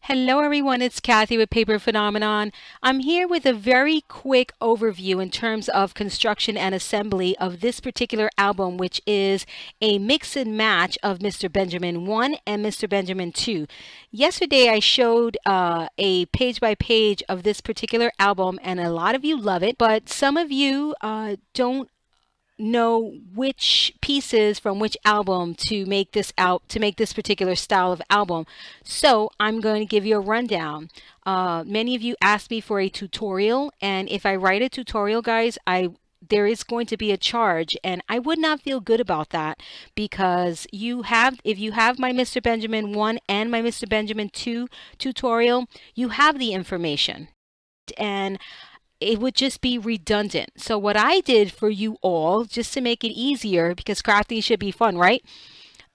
Hello everyone, it's Kathy with Paper Phenomenon. I'm here with a very quick overview in terms of construction and assembly of this particular album, which is a mix and match of Mr. Benjamin 1 and Mr. Benjamin 2. Yesterday I showed a page by page of this particular album and a lot of you love it, but some of you don't know which pieces from which album to make this particular style of album. So I'm going to give you a rundown. Many of you asked me for a tutorial, and if I write a tutorial, guys, there is going to be a charge, and I would not feel good about that because if you have my Mr. Benjamin 1 and my Mr. Benjamin 2 tutorial, you have the information. And it would just be redundant. So what I did for you all, just to make it easier, because crafting should be fun, right?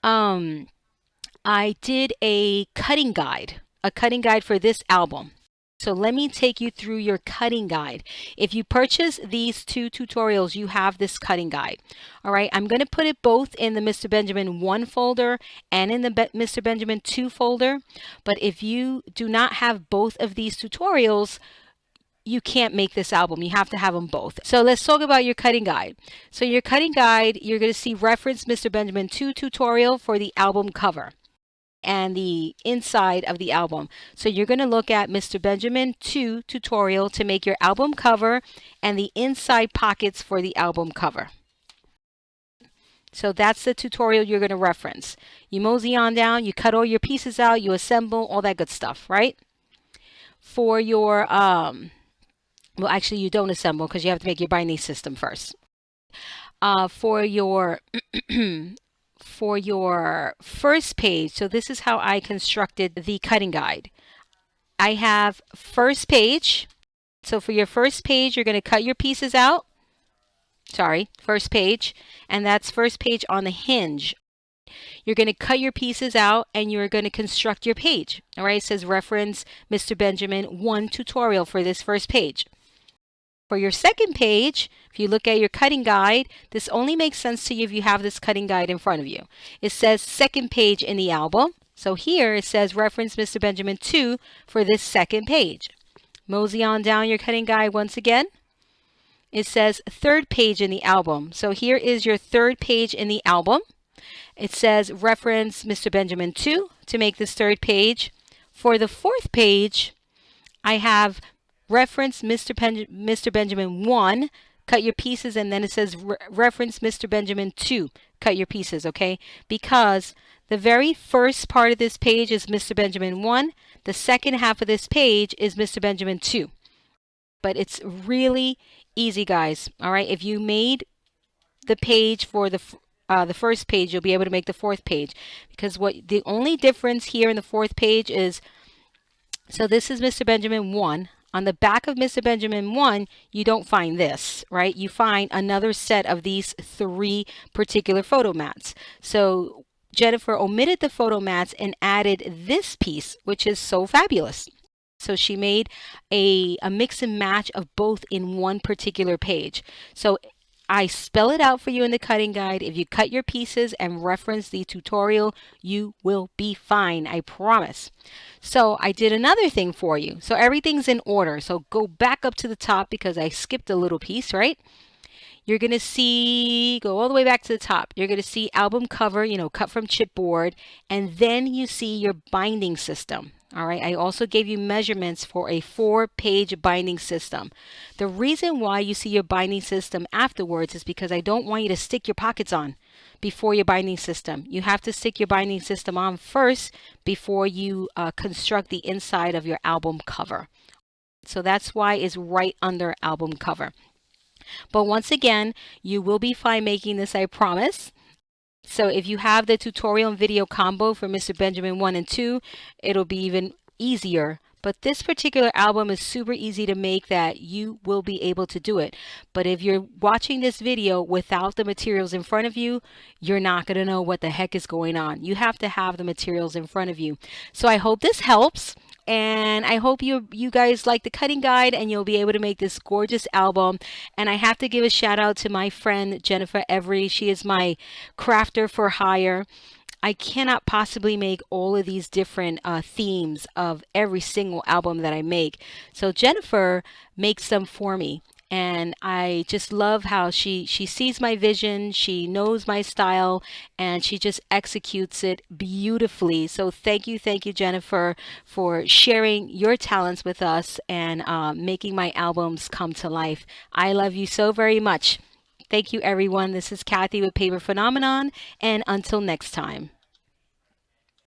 I did a cutting guide for this album. So let me take you through your cutting guide. If you purchase these two tutorials, you have this cutting guide. All right, I'm going to put it both in the Mr. Benjamin 1 folder and in the Mr. Benjamin 2 folder. But if you do not have both of these tutorials, you can't make this album. You have to have them both. So let's talk about your cutting guide. So your cutting guide, you're going to see reference Mr. Benjamin 2 tutorial for the album cover and the inside of the album. So you're going to look at Mr. Benjamin 2 tutorial to make your album cover and the inside pockets for the album cover. So that's the tutorial you're going to reference. You mosey on down, you cut all your pieces out, you assemble, all that good stuff, right? For your well, actually, you don't assemble because you have to make your binding system first. For your for your first page, so this is how I constructed the cutting guide. I have first page. So for your first page, you're going to cut your pieces out. Sorry, first page, and that's first page on the hinge. You're going to cut your pieces out and you're going to construct your page. All right, it says reference Mr. Benjamin 1 tutorial for this first page. For your second page, if you look at your cutting guide, this only makes sense to you if you have this cutting guide in front of you. It says second page in the album. So here it says reference Mr. Benjamin 2 for this second page. Mosey on down your cutting guide once again. It says third page in the album. So here is your third page in the album. It says reference Mr. Benjamin 2 to make this third page. For the fourth page, I have reference Mr. Benjamin 1, cut your pieces, and then it says reference Mr. Benjamin 2, cut your pieces, okay? Because the very first part of this page is Mr. Benjamin 1, the second half of this page is Mr. Benjamin 2. But it's really easy, guys, all right? If you made the page for the first page, you'll be able to make the fourth page, because the only difference here in the fourth page is, so this is Mr. Benjamin 1. On the back of Mr. Benjamin 1, you don't find this, right? You find another set of these three particular photo mats. So Jennifer omitted the photo mats and added this piece, which is so fabulous. So she made a mix and match of both in one particular page. So I spell it out for you in the cutting guide. If you cut your pieces and reference the tutorial, you will be fine, I promise. So I did another thing for you. So everything's in order. So go back up to the top because I skipped a little piece, right? You're going to see, go all the way back to the top. You're going to see album cover, cut from chipboard, and then you see your binding system. All right, I also gave you measurements for a 4-page binding system. The reason why you see your binding system afterwards is because I don't want you to stick your pockets on before your binding system. You have to stick your binding system on first before you construct the inside of your album cover. So that's why it's right under album cover. But once again, you will be fine making this, I promise. So if you have the tutorial and video combo for Mr. Benjamin 1 and 2, it'll be even easier. But this particular album is super easy to make that you will be able to do it. But if you're watching this video without the materials in front of you, you're not going to know what the heck is going on. You have to have the materials in front of you. So I hope this helps. And I hope you guys like the cutting guide and you'll be able to make this gorgeous album. And I have to give a shout out to my friend Jennifer Every. She is my crafter for hire. I cannot possibly make all of these different themes of every single album that I make. So Jennifer makes them for me. And I just love how she sees my vision, she knows my style, and she just executes it beautifully. So thank you, Jennifer, for sharing your talents with us and making my albums come to life. I love you so very much. Thank you, everyone. This is Kathy with Paper Phenomenon, and until next time.